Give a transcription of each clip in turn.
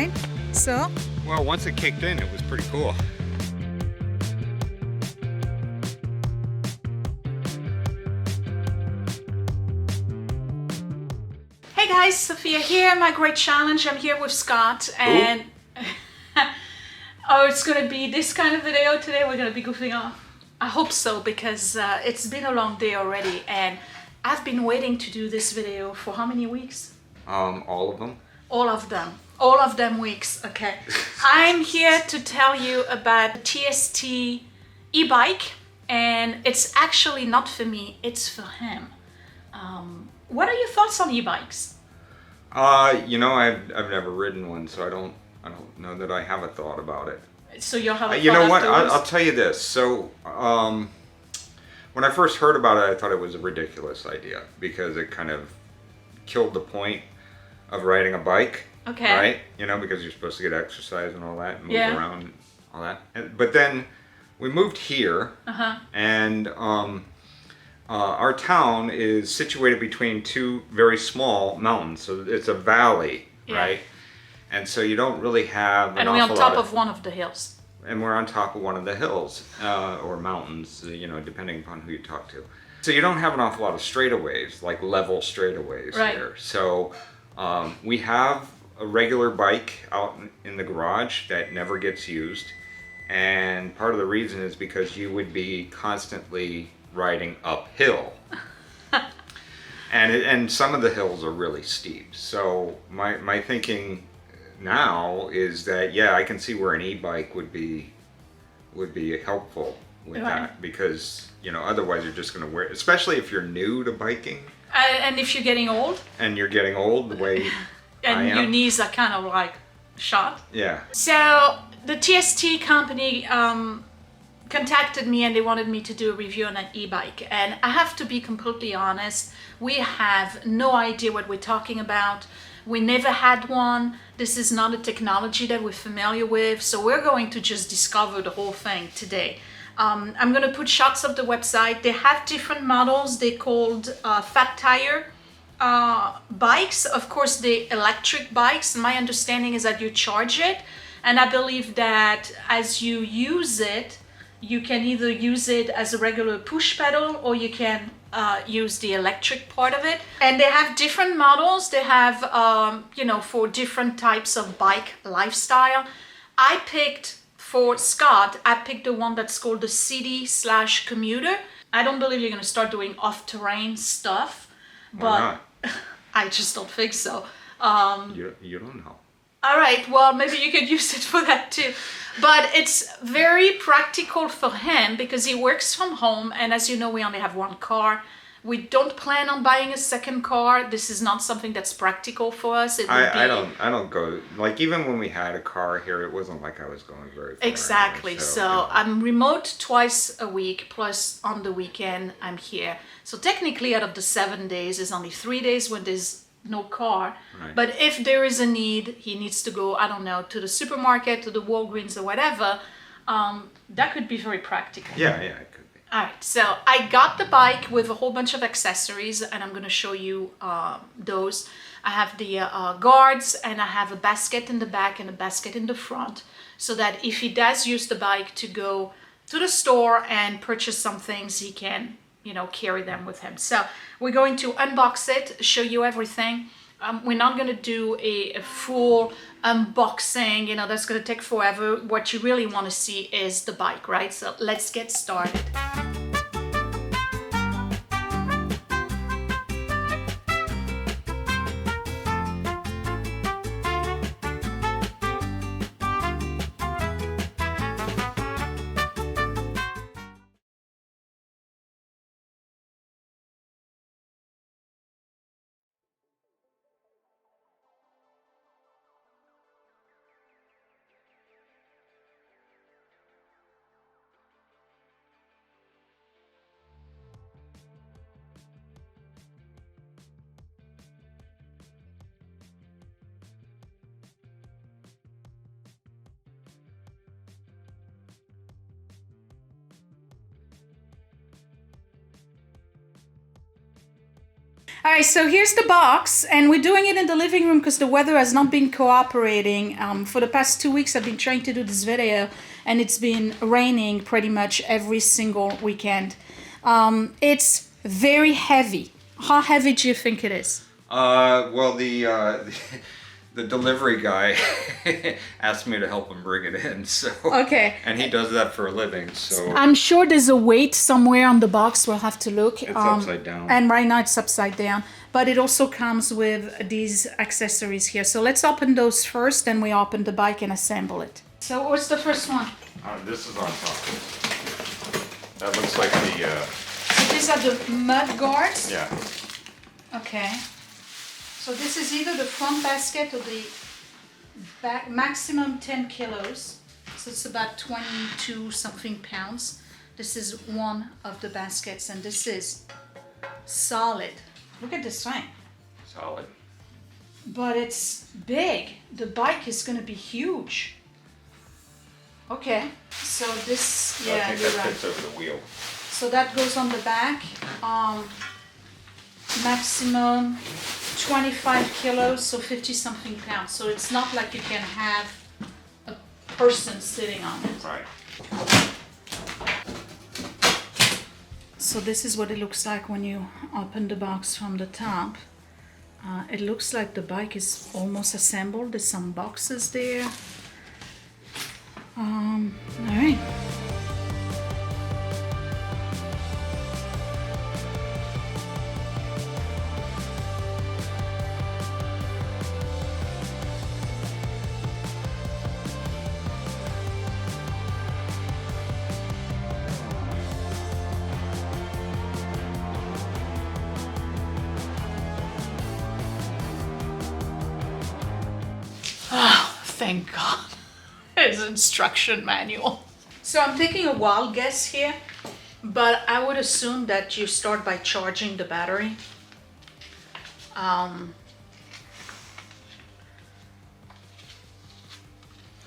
right? So? Well, once it kicked in, it was pretty cool. Hey guys, Sophia here, My Great Challenge. I'm here with Scott and oh, it's gonna be this kind of video today. We're gonna be goofing off. I hope so, because it's been a long day already and I've been waiting to do this video for how many weeks? All of them? All of them. All of them weeks, okay. I'm here to tell you about TST e-bike, and it's actually not for me, it's for him. What are your thoughts on e-bikes? You know, I've never ridden one, so I don't know that I have a thought about it. So you'll have a You know what? afterwards? I'll tell you this. So, when I first heard about it, I thought it was a ridiculous idea because it kind of killed the point of riding a bike. Okay. Right? You know, because you're supposed to get exercise and all that, and move Yeah. around and all that. But then we moved here, and our town is situated between two very small mountains, so it's a valley, right? And so you don't really have an and we're on awful top lot of one of the hills. and we're on top of one of the hills or mountains, you know, depending upon who you talk to. So you don't have an awful lot of straightaways, like level straightaways here. So we have a regular bike out in the garage that never gets used, and part of the reason is because you would be constantly riding uphill. And some of the hills are really steep. So my thinking now is that, yeah, I can see where an e-bike would be helpful with that, because, you know, otherwise you're just going to wear, especially if you're new to biking. And if you're getting old. And you're getting old the way and I am. your knees are kind of like shot. Yeah. So the TST company contacted me and they wanted me to do a review on an e-bike, and I have to be completely honest, we have no idea what we're talking about. We never had one. This is not a technology that we're familiar with, so we're going to just discover the whole thing today. I'm going to put shots of the website. They have different models. They're called fat tire bikes. Of course, the electric bikes, my understanding is that you charge it, and I believe that as you use it, you can either use it as a regular push pedal or you can use the electric part of it. And they have different models. They have, you know, for different types of bike lifestyle. I picked, for Scott, I picked the one that's called the CEDAR/Commuter. I don't believe you're going to start doing off-terrain stuff, but I just don't think so. You don't know. All right, well, maybe you could use it for that too. But it's very practical for him because he works from home, and as you know, we only have one car. We don't plan on buying a second car. This is not something that's practical for us. I don't go, like, even when we had a car here, it wasn't like I was going very far. Exactly. Anyway, so I'm remote twice a week, plus on the weekend I'm here. So technically out of the 7 days, there's only 3 days when there's no car. Right. But if there is a need, he needs to go, I don't know, to the supermarket, to the Walgreens or whatever, that could be very practical. Yeah, it could be. All right, so I got the bike with a whole bunch of accessories, and I'm going to show you those. I have the guards, and I have a basket in the back and a basket in the front, so that if he does use the bike to go to the store and purchase some things, he can, you know, carry them with him. So we're going to unbox it, show you everything. We're not going to do a full unboxing, you know, that's going to take forever. What you really want to see is the bike, right? So let's get started. All right, so here's the box, and we're doing it in the living room because the weather has not been cooperating. For the past 2 weeks, I've been trying to do this video, and it's been raining pretty much every single weekend. It's very heavy. How heavy do you think it is? Well, the delivery guy asked me to help him bring it in, so. Okay. And he does that for a living, so. I'm sure there's a weight somewhere on the box. We'll have to look. It's upside down. And right now it's upside down. But it also comes with these accessories here. So let's open those first, then we open the bike and assemble it. So what's the first one? This is on top. That looks like the. So these are the mud guards? Yeah. Okay. So this is either the front basket or the back, maximum 10 kilos. So it's about 22 something pounds. This is one of the baskets, and this is solid. Look at this thing. Solid. But it's big. The bike is going to be huge. Okay. So this, I yeah, think you're that right. fits over the wheel. So that goes on the back. Maximum 25 kilos, so 50 something pounds. So it's not like you can have a person sitting on it. Right. So this is what it looks like when you open the box from the top. It looks like the bike is almost assembled. There's some boxes there. All right. Oh, thank God. There's an instruction manual. So I'm taking a wild guess here, but I would assume that you start by charging the battery.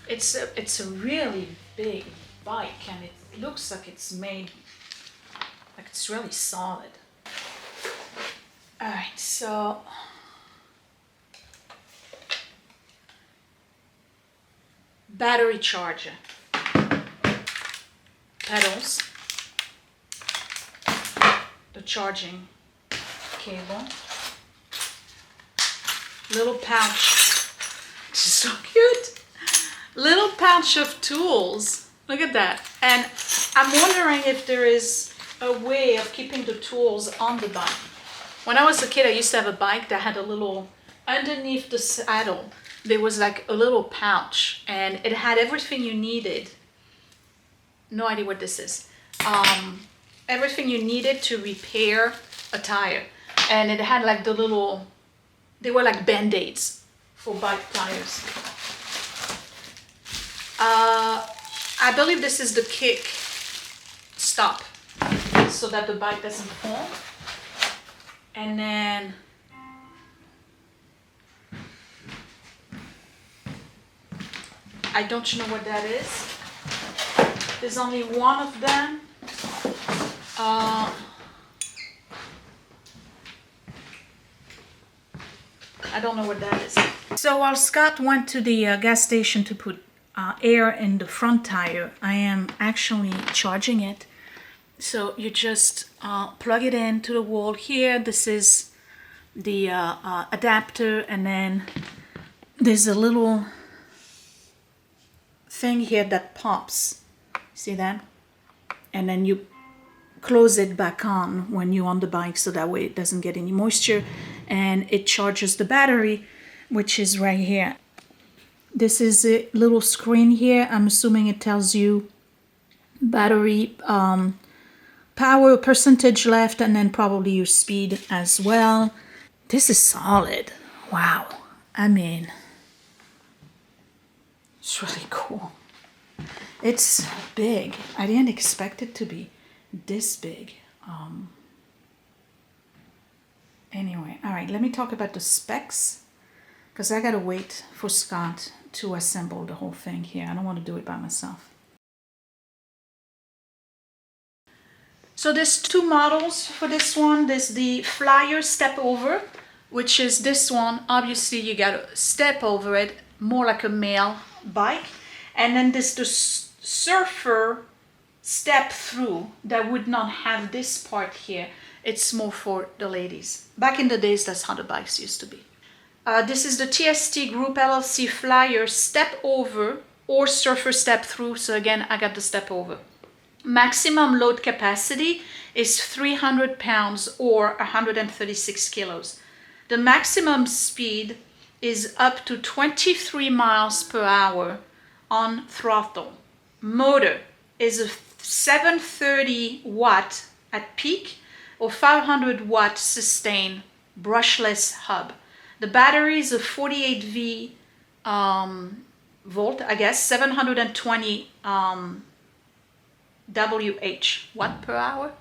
It's a really big bike, and it looks like it's made, like it's really solid. All right, so battery charger, pedals, the charging cable, little pouch, this is so cute, little pouch of tools, look at that. And I'm wondering if there is a way of keeping the tools on the bike. When I was a kid, I used to have a bike that had a little, underneath the saddle, there was like a little pouch, and it had everything you needed. No idea what this is. Everything you needed to repair a tire. And it had like the little, they were like band-aids for bike tires. I believe this is the kick stop so that the bike doesn't fall. And then I don't know what that is. There's only one of them. I don't know what that is. So while Scott went to the gas station to put air in the front tire, I am actually charging it. So you just plug it into the wall here. This is the adapter, and then there's a little thing here that pops. See that? And then you close it back on when you're on the bike, so that way it doesn't get any moisture, and it charges the battery, which is right here. This is a little screen here. I'm assuming it tells you battery power, percentage left, and then probably your speed as well. This is solid. Wow. I mean, it's really cool. It's big. I didn't expect it to be this big. Anyway, all right, let me talk about the specs, because I gotta wait for Scott to assemble the whole thing here. I don't want to do it by myself. So there's two models for this one. There's the Flyer Step Over, which is this one. Obviously you got to step over it, more like a male bike. And then there's the Surfer Step Through that would not have this part here. It's more for the ladies. Back in the days, that's how the bikes used to be. This is the TST Group LLC Flyer Step Over or Surfer Step Through. So again, I got the Step Over. Maximum load capacity is 300 pounds or 136 kilos. The maximum speed is up to 23 miles per hour on throttle. Motor is a 730 watt at peak or 500 watt sustained brushless hub. The battery is a 48V volt, I guess, 720 WH, watt per hour.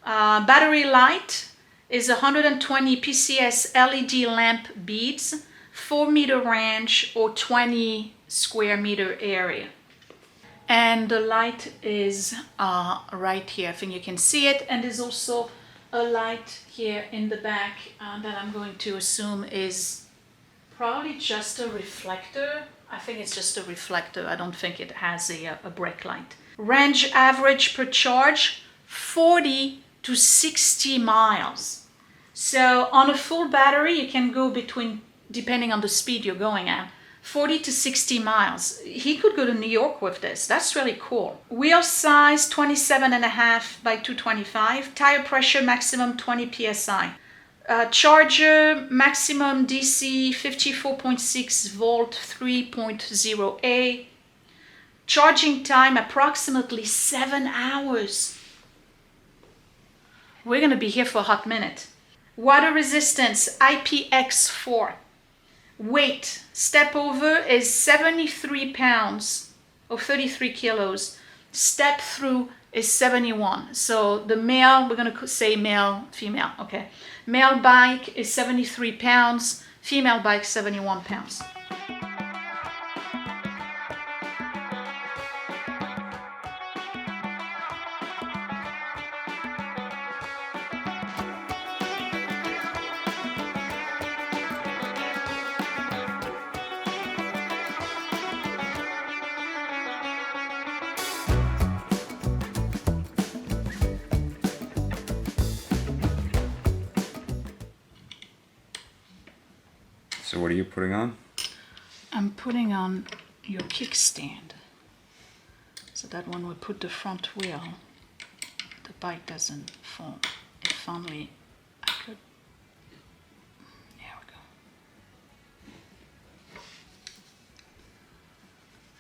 Battery light is 120 PCS LED lamp beads, 4 meter range or 20 square meter area. And the light is right here. I think you can see it. And there's also a light here in the back that I'm going to assume is probably just a reflector. I think it's just a reflector. I don't think it has a brake light. Range average per charge, 40 to 60 miles. So on a full battery, you can go between, depending on the speed you're going at, 40 to 60 miles. He could go to New York with this. That's really cool. Wheel size 27.5 by 225. Tire pressure maximum 20 psi. Charger maximum DC 54.6 volt 3.0A. Charging time approximately 7 hours. We're gonna be here for a hot minute. Water resistance IPX4. Weight, step over is 73 pounds or 33 kilos. Step through is 71. So the male, we're going to say male, female, okay. Male bike is 73 pounds, female bike 71 pounds. So what are you putting on? I'm putting on your kickstand. So that when we put the front wheel, the bike doesn't fall. If only I could. There we go.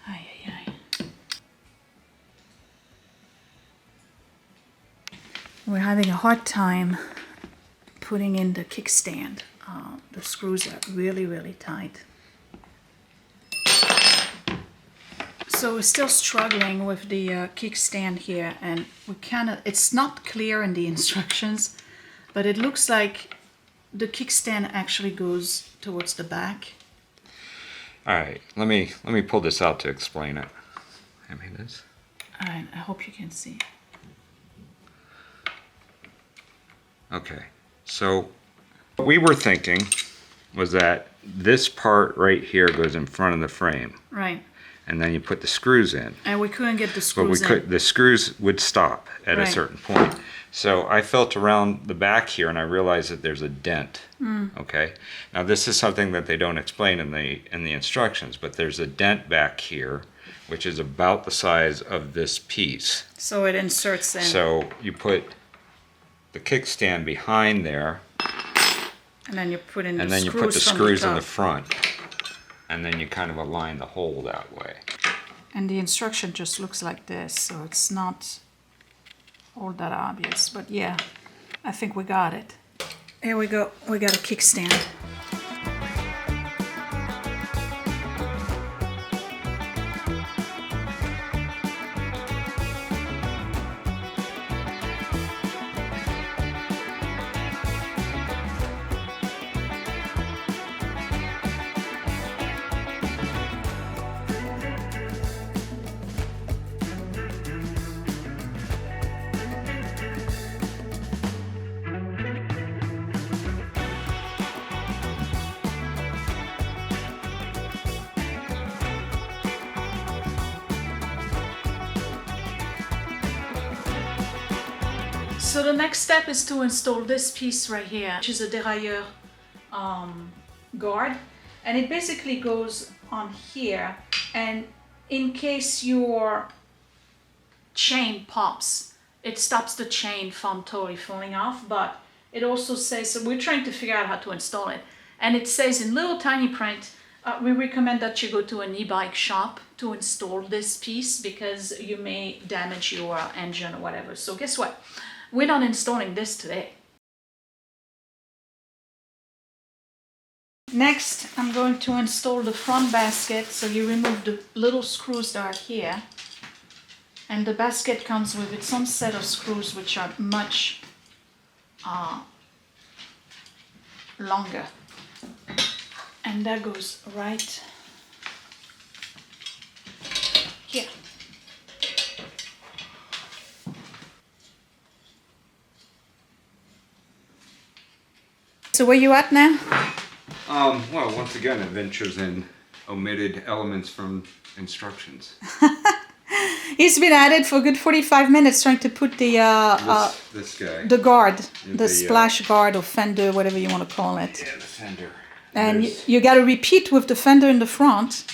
Ay, ay, ay. We're having a hard time putting in the kickstand. The screws are really, really tight. So we're still struggling with the kickstand here, and we it's not clear in the instructions, but it looks like the kickstand actually goes towards the back. All right, let me pull this out to explain it. Hand me this. All right, I hope you can see. Okay, so what we were thinking was that this part right here goes in front of the frame. Right. And then you put the screws in. And we couldn't get the screws in. The screws would stop at a certain point. So I felt around the back here and I realized that there's a dent. Okay. Now this is something that they don't explain in the instructions, but there's a dent back here, which is about the size of this piece. So it inserts in. So you put the kickstand behind there. And then you put in the screws. And then you put the screws in the front. And then you kind of align the hole that way. And the instruction just looks like this, so it's not all that obvious. But yeah, I think we got it. Here we go. We got a kickstand. So the next step is to install this piece right here, which is a derailleur guard, and it basically goes on here, and in case your chain pops, it stops the chain from totally falling off. But it also says, so we're trying to figure out how to install it, and it says in little tiny print, we recommend that you go to an e-bike shop to install this piece because you may damage your engine or whatever. So guess what? We're not installing this today. Next, I'm going to install the front basket. So you remove the little screws that are here. And the basket comes with its own set of screws which are much longer. And that goes right here. So where you at now? Well, once again, adventures in omitted elements from instructions. He's been at it for a good 45 minutes trying to put the this guy. the guard, the splash guard or fender, whatever you want to call it. Yeah, the fender. And you got to repeat with the fender in the front.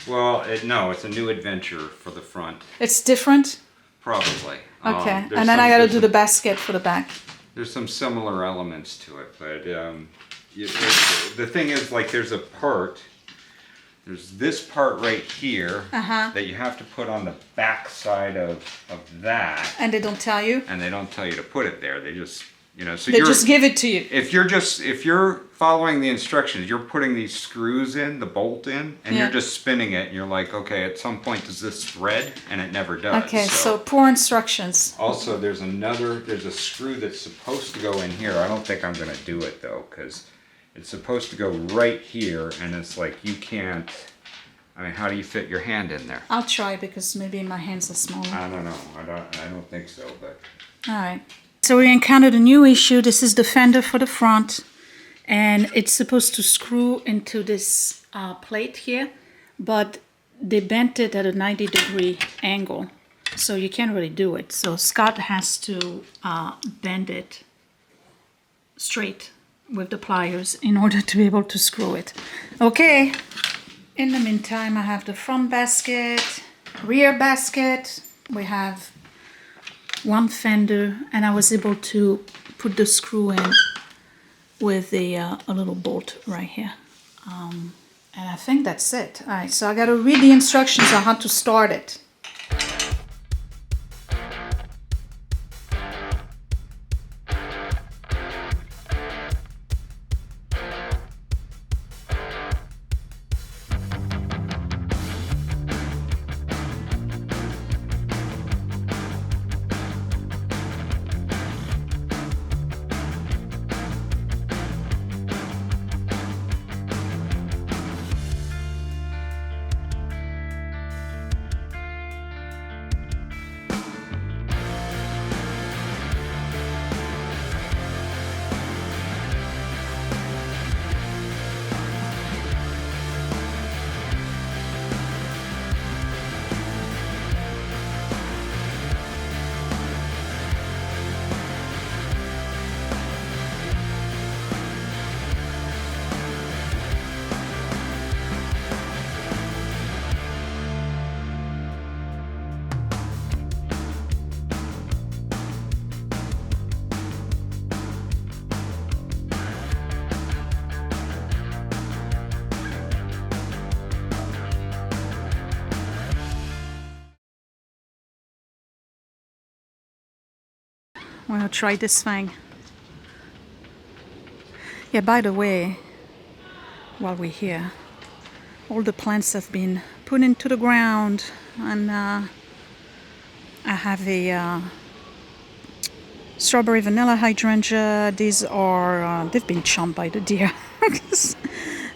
Well, no, it's a new adventure for the front. It's different? Probably. Okay, and then I got to do the basket for the back. There's some similar elements to it, but the thing is, like, there's this part right here that you have to put on the back side of that. And they don't tell you? And they don't tell you to put it there. They just, so they just give it to you. If you're following the instructions, you're putting these screws in, the bolt in, and you're just spinning it, and you're like, okay, at some point does this thread? And it never does. Okay, so poor instructions. Also, there's a screw that's supposed to go in here. I don't think I'm going to do it, though, because it's supposed to go right here, and it's like you can't. I mean, how do you fit your hand in there? I'll try because maybe my hands are smaller. I don't know. I don't think so, but. All right. So we encountered a new issue. This is the fender for the front, and it's supposed to screw into this plate here, but they bent it at a 90-degree angle, so you can't really do it. So Scott has to bend it straight with the pliers in order to be able to screw it. Okay, in the meantime I have the front basket, rear basket, we have one fender, and I was able to put the screw in with a little bolt right here. And I think that's it. All right, so I gotta read the instructions on how to start it. I'm gonna try this thing. Yeah, by the way, while we're here, all the plants have been put into the ground, and I have a strawberry vanilla hydrangea. These are, they've been chomped by the deer.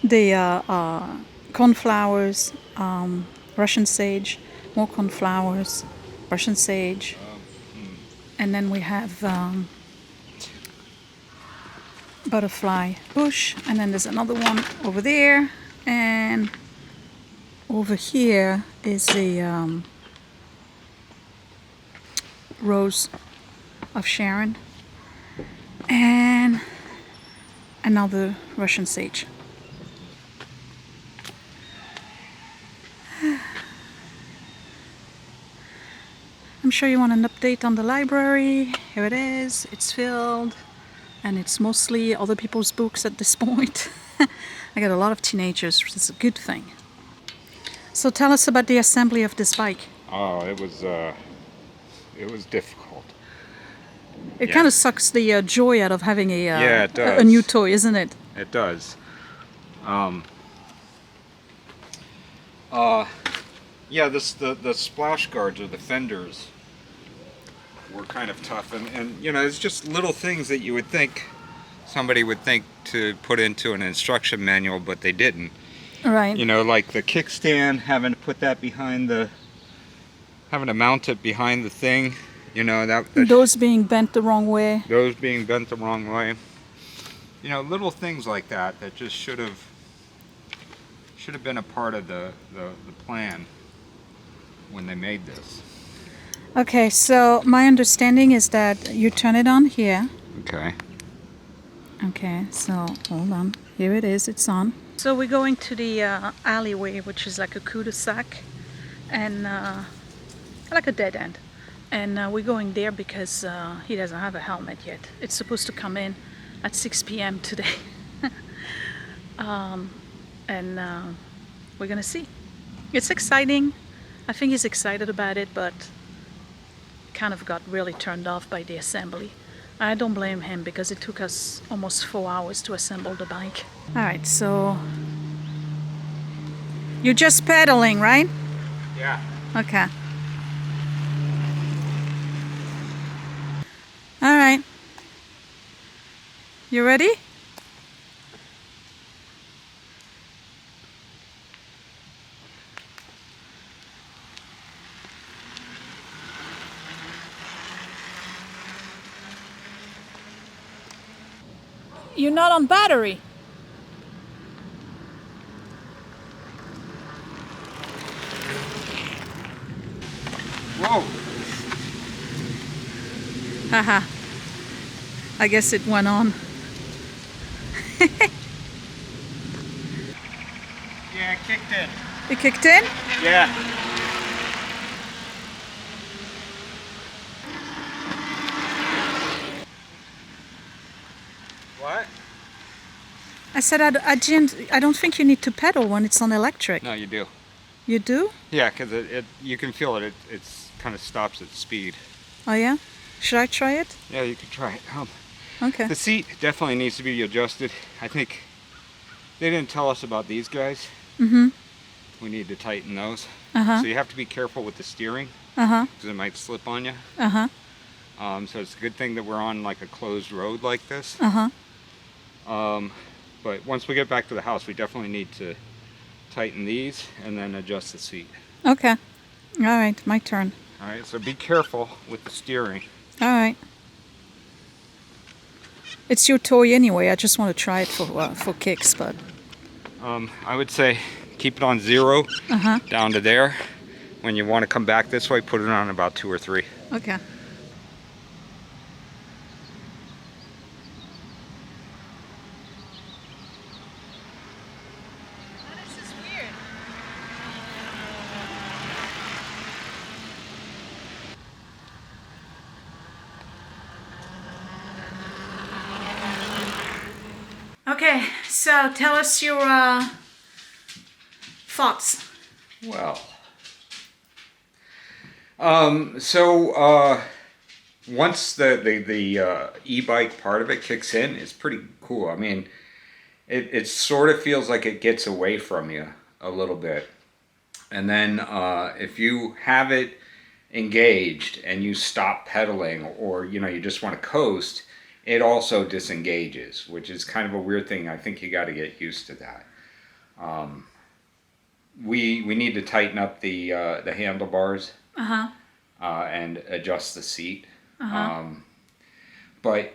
The cornflowers, Russian sage, more cornflowers, Russian sage. And then we have butterfly bush, and then there's another one over there, and over here is a rose of Sharon. And another Russian sage. I'm sure you want an update on the library. Here it is. It's filled. And it's mostly other people's books at this point. I got a lot of teenagers, which is a good thing. So tell us about the assembly of this bike. Oh, it was difficult. It kind of sucks the joy out of having it does. a new toy, isn't it? It does. Yeah, the splash guards or the fenders were kind of tough, and you know, it's just little things that you would think somebody would think to put into an instruction manual, but they didn't. Right. You know, like the kickstand, having to put that behind having to mount it behind the thing. You know, those being bent the wrong way. Those being bent the wrong way. You know, little things like that just should have been a part of the plan when they made this. Okay, so my understanding is that you turn it on here. Okay. Okay, so hold on. Here it is, it's on. So we're going to the alleyway, which is like a cul-de-sac, and like a dead end. And we're going there because he doesn't have a helmet yet. It's supposed to come in at 6 p.m. today. And we're gonna see. It's exciting. I think he's excited about it, but kind of got really turned off by the assembly. I don't blame him because it took us almost 4 hours to assemble the bike. All right, so you're just pedaling, right? Yeah. Okay. All right. You ready? You're not on battery. Whoa. Haha. I guess it went on. Yeah, it kicked in. It kicked in? Yeah. What? I said I don't think you need to pedal when it's on electric. No, you do. You do? Yeah, because you can feel it. It's kind of stops at speed. Oh yeah? Should I try it? Yeah, you can try it. Okay. The seat definitely needs to be adjusted. I think they didn't tell us about these guys. Mm-hmm. We need to tighten those. Uh-huh. So you have to be careful with the steering. Uh-huh. Because it might slip on you. Uh-huh. So it's a good thing that we're on like a closed road like this. Uh-huh. But once we get back to the house, we definitely need to tighten these and then adjust the seat. Okay. All right, my turn. All right, so be careful with the steering. All right. It's your toy anyway. I just want to try it for kicks, but. I would say keep it on 0 down to there. When you want to come back this way, put it on about 2 or 3. Okay. This is weird. Okay, so tell us your thoughts. Well, once the e-bike part of it kicks in, it's pretty cool. I mean, it sort of feels like it gets away from you a little bit. And then if you have it engaged and you stop pedaling, or you just want to coast, it also disengages, which is kind of a weird thing. I think you got to get used to that. We need to tighten up the handlebars and adjust the seat. But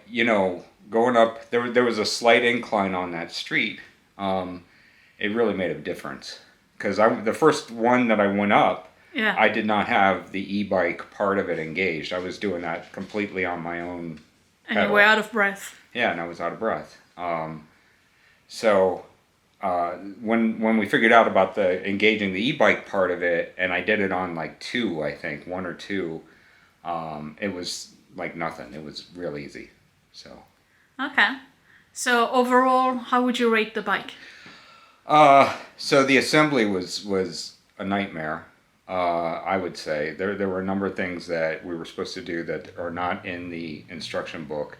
going up, there was a slight incline on that street. It really made a difference, because the first one that I went up, Yeah. I did not have the e-bike part of it engaged. I was doing that completely on my own And you were out of breath. Yeah, and I was out of breath. When we figured out about the engaging the e-bike part of it, and I did it on like 2, I think, 1 or 2, it was like nothing. It was real easy. So. Okay. So overall, how would you rate the bike? So the assembly was a nightmare. I would say there were a number of things that we were supposed to do that are not in the instruction book,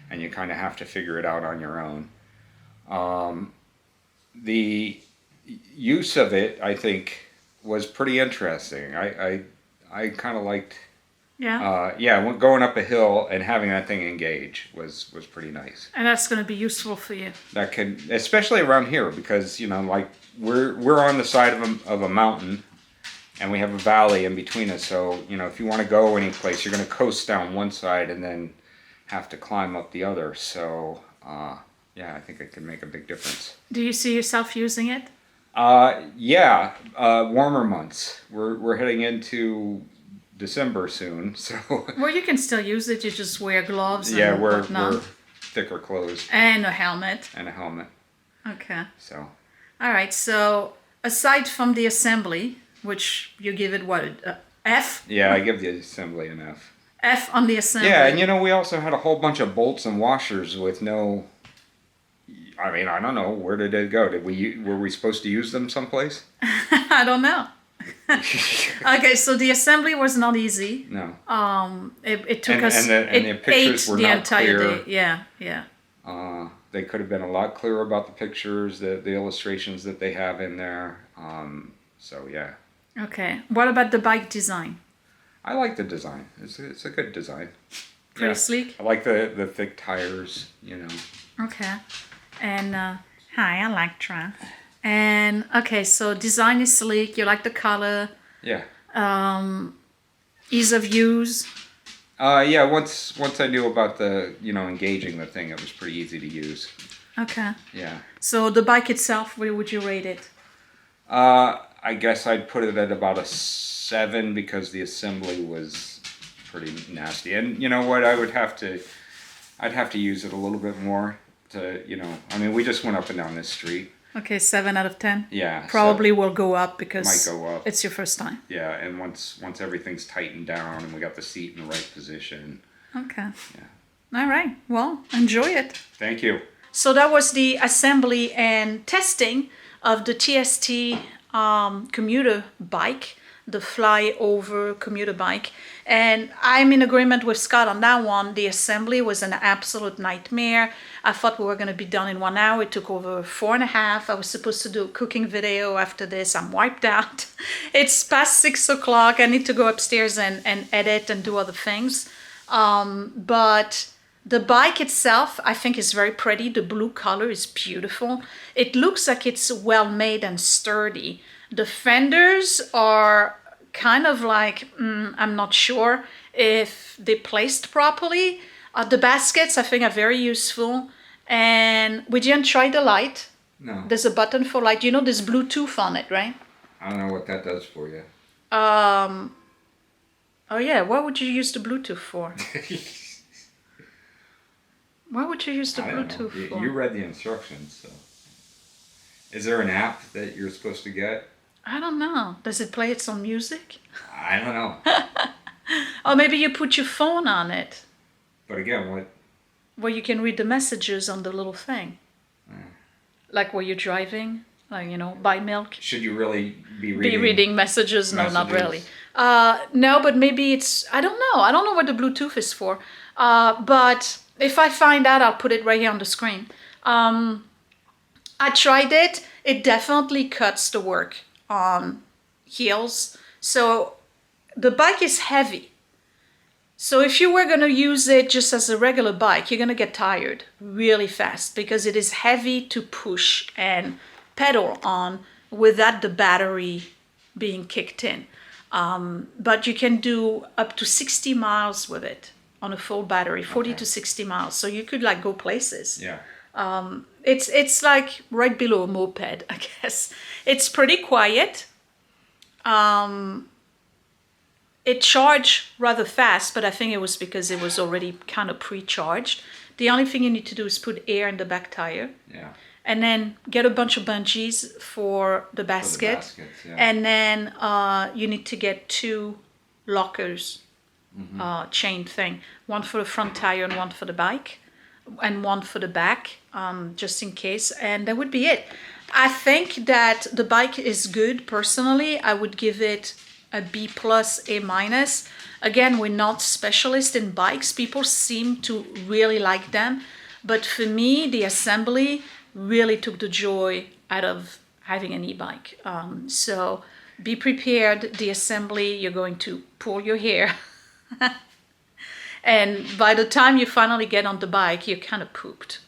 and you kind of have to figure it out on your own. The use of it, I think, was pretty interesting. I kind of liked. Yeah. Going up a hill and having that thing engage was pretty nice. And that's going to be useful for you. That could, especially around here, because like we're on the side of a mountain, and we have a valley in between us. So if you want to go any place, you're going to coast down one side and then have to climb up the other. So yeah, I think it could make a big difference. Do you see yourself using it? Yeah, warmer months. We're heading into December soon, so. Well, you can still use it. You just wear gloves. Yeah, and wear whatnot. thicker clothes. And a helmet. Okay. So. All right. So aside from the assembly, which you give it what, F? Yeah, I give the assembly an F. F on the assembly. Yeah, and we also had a whole bunch of bolts and washers with no. I mean, I don't know, where did it go? Were we supposed to use them someplace? I don't know. Okay, so the assembly was not easy. No. It took us. And the pictures were not clear. Day. Yeah. They could have been a lot clearer about the pictures, the illustrations that they have in there. So yeah. Okay. What about the bike design? I like the design. It's a good design. Pretty sleek. I like the thick tires. Okay. And hi, Electra. And okay, so design is sleek. You like the color. Yeah. Ease of use. Yeah. Once I knew about the engaging the thing, it was pretty easy to use. Okay. Yeah. So the bike itself, where would you rate it? I guess I'd put it at about a 7 because the assembly was pretty nasty. And you know what? I'd have to use it a little bit more to I mean, we just went up and down this street. Okay, 7 out of 10. Yeah. Probably will go up because might go up. It's your first time. Yeah, and once everything's tightened down and we got the seat in the right position. Okay. Yeah. All right. Well, enjoy it. Thank you. So that was the assembly and testing of the TST commuter bike, the flyover commuter bike. And I'm in agreement with Scott on that one. The assembly was an absolute nightmare. I thought we were going to be done in 1 hour. It took over 4.5. I was supposed to do a cooking video after this. I'm wiped out. It's past 6 o'clock. I need to go upstairs and edit and do other things. But the bike itself, I think, is very pretty. The blue color is beautiful. It looks like it's well made and sturdy. The fenders are kind of like, I'm not sure if they're placed properly. The baskets, I think, are very useful. And we didn't try the light. No. There's a button for light. There's Bluetooth on it, right? I don't know what that does for you. Oh yeah, what would you use the Bluetooth for? What would you use the Bluetooth for? You read the instructions, so. Is there an app that you're supposed to get? I don't know. Does it play its own music? I don't know. Or maybe you put your phone on it. But again, what? Where you can read the messages on the little thing. Like where you're driving, like, buy milk. Should you really be reading? Be reading messages? No, not really. No, but maybe it's, I don't know. I don't know what the Bluetooth is for. But if I find out, I'll put it right here on the screen. I tried it. It definitely cuts the work on heels. So the bike is heavy. So if you were going to use it just as a regular bike, you're going to get tired really fast because it is heavy to push and pedal on without the battery being kicked in. But you can do up to 60 miles with it on a full battery, 40 to 60 miles. So you could go places. Yeah. It's like right below a moped, I guess. It's pretty quiet. it charged rather fast, but I think it was because it was already kind of pre-charged. The only thing you need to do is put air in the back tire. Yeah. And then get a bunch of bungees for the basket. For the baskets, yeah. And then you need to get 2 lockers, chain thing. One for the front tire and one for the bike. And one for the back, just in case. And that would be it. I think that the bike is good. Personally, I would give it a B+, A-. Again, we're not specialists in bikes. People seem to really like them. But for me, the assembly really took the joy out of having an e-bike. So be prepared. The assembly, you're going to pull your hair. And by the time you finally get on the bike, you're kind of pooped.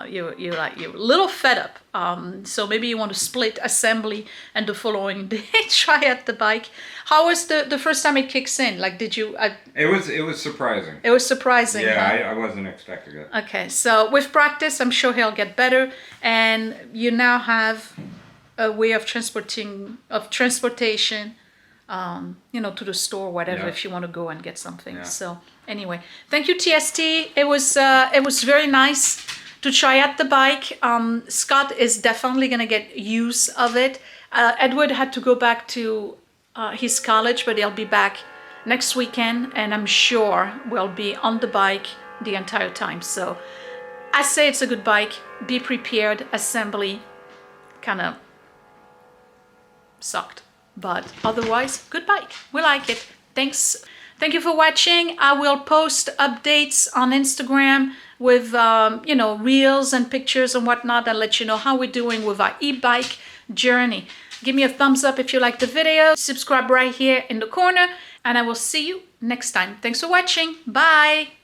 You're a little fed up. So maybe you want to split assembly and the following day try out the bike. How was the first time it kicks in? Like, did you? It was surprising. It was surprising. Yeah, huh? I wasn't expecting it. Okay, so with practice, I'm sure he'll get better, and you now have a way of transportation. To the store, whatever, if you want to go and get something. Yeah. So anyway, thank you, TST. It was very nice to try out the bike. Scott is definitely gonna get use of it. Edward had to go back to his college, but he'll be back next weekend, and I'm sure we'll be on the bike the entire time. So I say it's a good bike. Be prepared. Assembly kind of sucked. But otherwise, good bike. We like it. Thanks. Thank you for watching. I will post updates on Instagram with, reels and pictures and whatnot, and let you know how we're doing with our e-bike journey. Give me a thumbs up if you like the video. Subscribe right here in the corner, and I will see you next time. Thanks for watching. Bye.